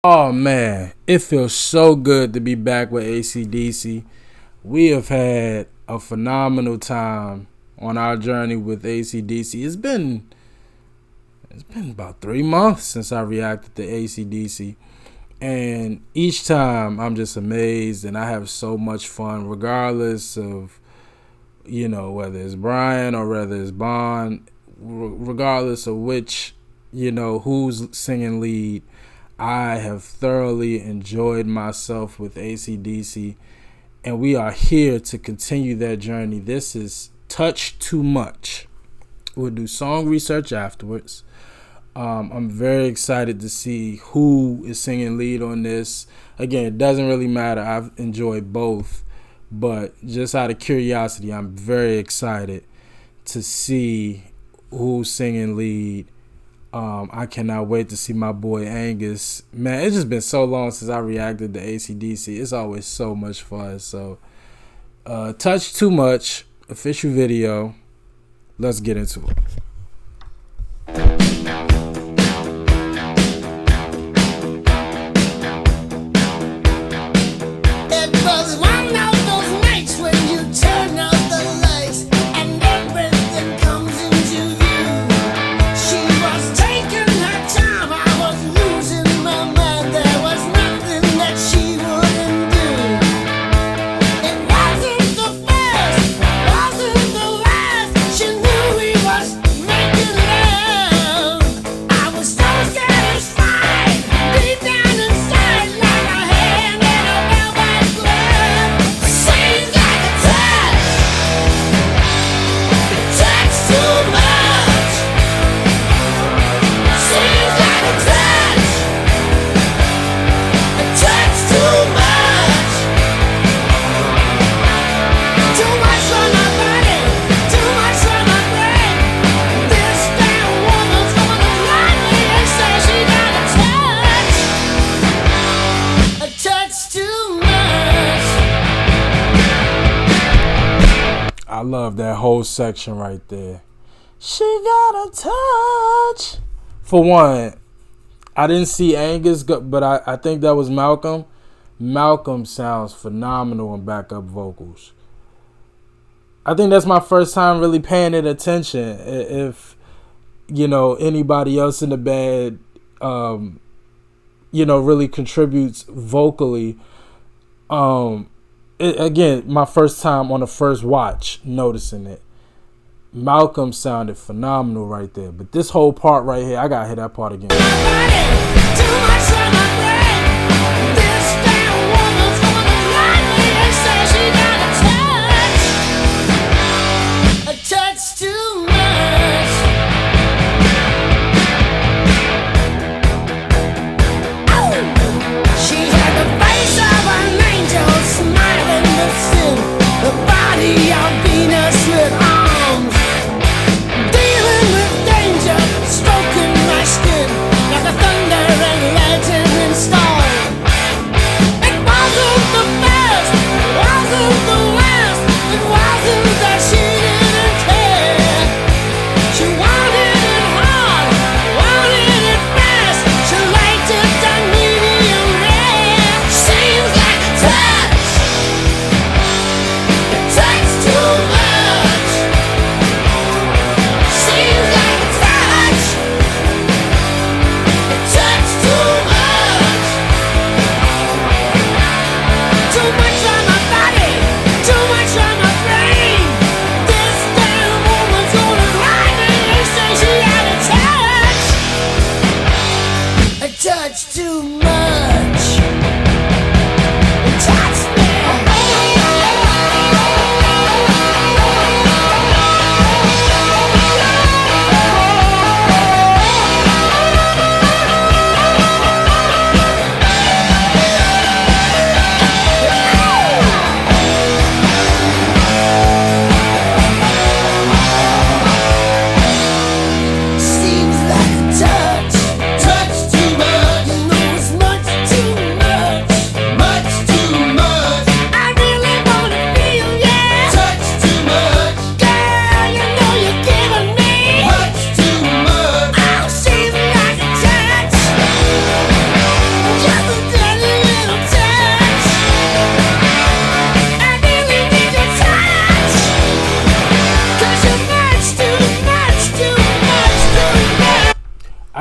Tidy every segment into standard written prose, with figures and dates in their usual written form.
Oh man, it feels so good to be back with AC/DC. We have had a phenomenal time on our journey with AC/DC. It's been about 3 months since I reacted to AC/DC, and each time I'm just amazed, and I have so much fun, regardless of whether it's Brian or whether it's Bond, regardless of which who's singing lead. I have thoroughly enjoyed myself with AC/DC, and we are here to continue that journey. This is Touch Too Much. We'll do song research afterwards. I'm very excited to see who is singing lead on this. Again, it doesn't really matter. I've enjoyed both, but just out of curiosity, I'm very excited to see who's singing lead. I cannot wait to see my boy Angus. Man, it's just been so long since I reacted to AC/DC. It's always so much fun. So, Touch Too Much, official video. Let's get into it. I love that whole section right there. She got a touch. For one, I didn't see Angus, but I think that was Malcolm. Malcolm sounds phenomenal on backup vocals. I think that's my first time really paying it attention. If anybody else in the band, really contributes vocally. Again, my first time on the first watch noticing it. Malcolm sounded phenomenal right there. But this whole part right here, I gotta hit that part again. Stroking my skin like a thunder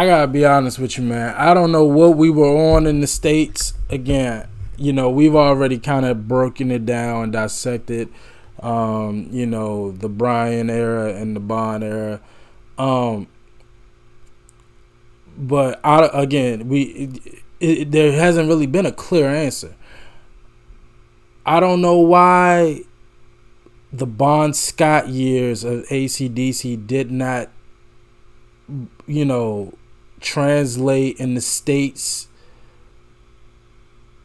I gotta be honest with you, man. I don't know what we were on in the States. Again, we've already kind of broken it down and dissected. The Bryan era and the Bond era. But there hasn't really been a clear answer. I don't know why the Bon Scott years of AC/DC did not, translate in the States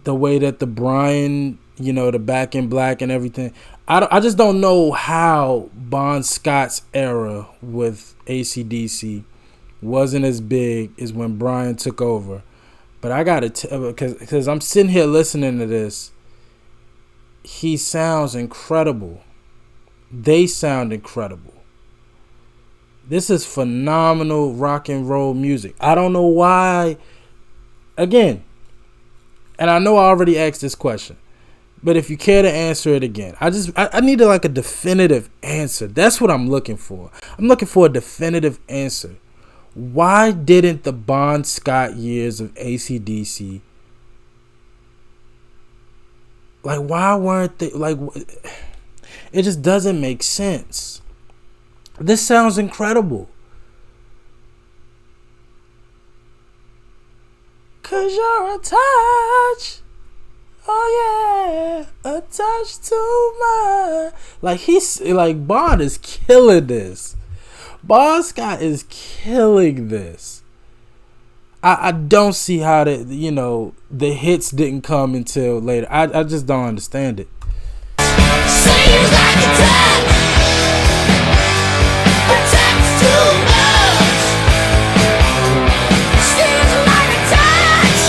the way that the Bryan, the Back in Black and everything. I just don't know how Bon Scott's era with AC/DC wasn't as big as when Bryan took over. But I got to because I'm sitting here listening to this. He sounds incredible. They sound incredible. This is phenomenal rock and roll music. I don't know why. Again, and I know I already asked this question, but if you care to answer it again, I need a definitive answer. That's what I'm looking for. I'm looking for a definitive answer. Why didn't the Bon Scott years of AC/DC, why weren't they, it just doesn't make sense. This sounds incredible. 'Cause you're a touch. Oh yeah, a touch too much. Bond is killing this. Bon Scott is killing this. I don't see how the hits didn't come until later. I just don't understand it. Seems like a touch. A touch too much. Seems like a touch.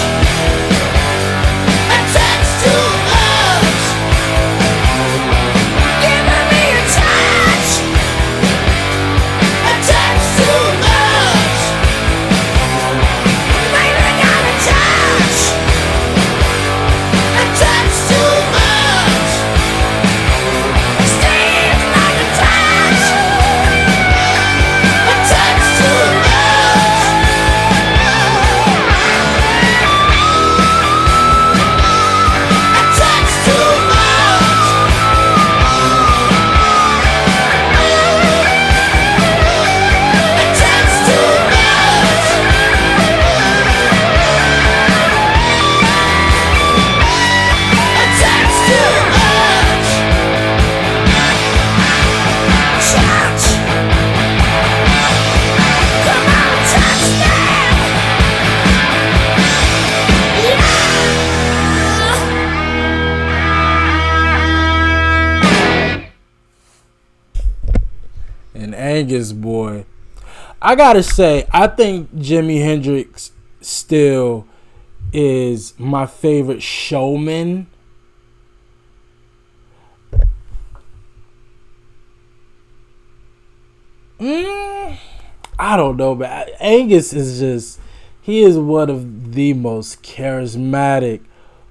A touch too much. Giving me a touch. A touch too much. Maybe not a touch. A touch too much. Seems like a touch. A touch too much. A touch too much. A touch too much. A touch too much. Touch. Come on, touch that. And Angus, boy, I gotta say, I think Jimi Hendrix still is my favorite showman. I don't know, but Angus he is one of the most charismatic,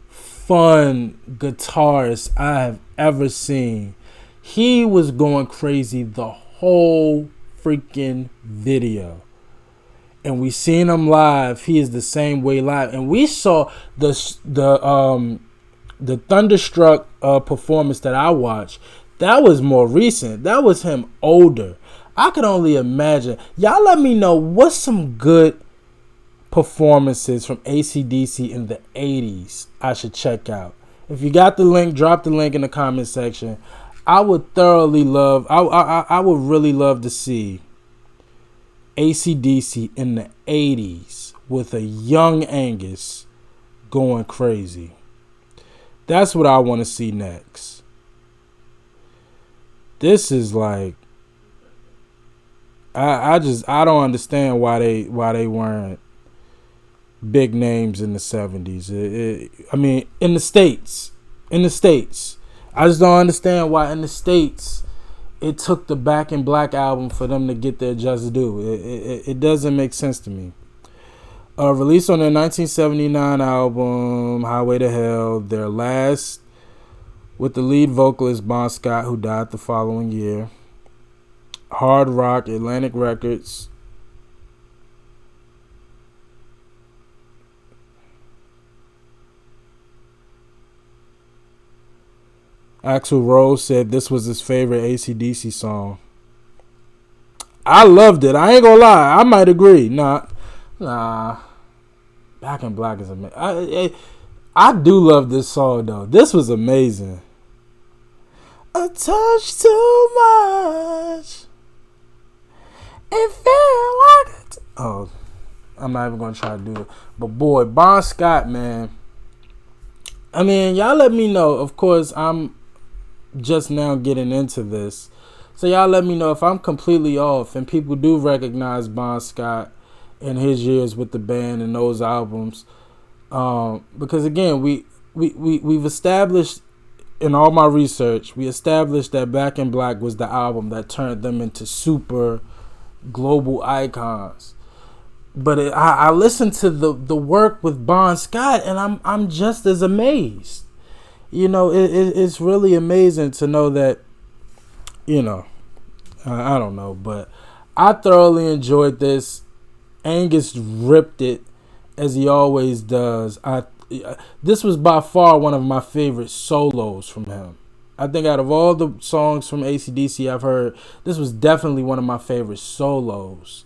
fun guitarists I have ever seen. He was going crazy the whole freaking video. And we seen him live. He is the same way live. And we saw the Thunderstruck performance that I watched. That was more recent. That was him older. I could only imagine. Y'all let me know what's some good performances from AC/DC in the 80s I should check out. If you got the link, drop the link in the comment section. I would thoroughly love, I would really love to see AC/DC in the 80s with a young Angus going crazy. That's what I want to see next. This is I don't understand why they weren't big names in the 70s. In the States. I just don't understand why in the States it took the Back in Black album for them to get their just due. It doesn't make sense to me. Released on their 1979 album, Highway to Hell, their last with the lead vocalist Bon Scott, who died the following year. Hard Rock, Atlantic Records. Axl Rose said this was his favorite AC/DC song. I loved it. I ain't gonna lie. I might agree. Nah. Back in Black is amazing. I do love this song though. This was amazing. A touch too much. It felt like oh, I'm not even gonna try to do it. But boy, Bon Scott, man. I mean, y'all let me know. Of course, I'm just now getting into this. So y'all let me know if I'm completely off and people do recognize Bon Scott in his years with the band and those albums. Because again, we've established in all my research, we established that Back in Black was the album that turned them into super global icons. But I listened to the work with Bon Scott and I'm just as amazed. You know, it's really amazing to know that, you know, I don't know, but I thoroughly enjoyed this. Angus ripped it as he always does. This was by far one of my favorite solos from him. I think out of all the songs from AC/DC I've heard, this was definitely one of my favorite solos.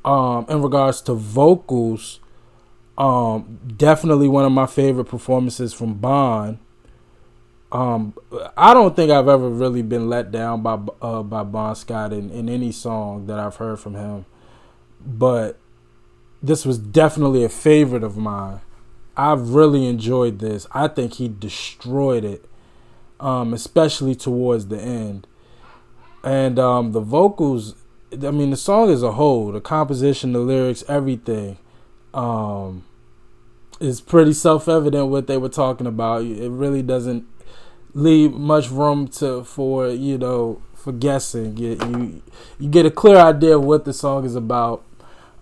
In regards to vocals, definitely one of my favorite performances from Bon. I don't think I've ever really been let down by Bon Scott in any song that I've heard from him. But this was definitely a favorite of mine. I've really enjoyed this. I think he destroyed it, especially towards the end. And the vocals, I mean, the song as a whole, the composition, the lyrics, everything, is pretty self-evident what they were talking about. It really doesn't leave much room for guessing. You get a clear idea of what the song is about.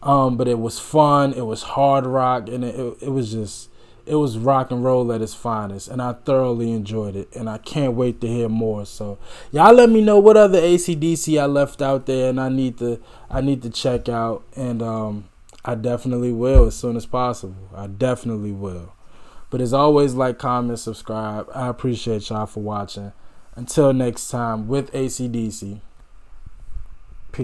But it was fun. It was hard rock, and it was rock and roll at its finest. And I thoroughly enjoyed it, and I can't wait to hear more. So y'all let me know what other AC/DC I left out there, and I need to check out. And I definitely will as soon as possible. I definitely will. But as always, like, comment, subscribe. I appreciate y'all for watching. Until next time, with AC/DC.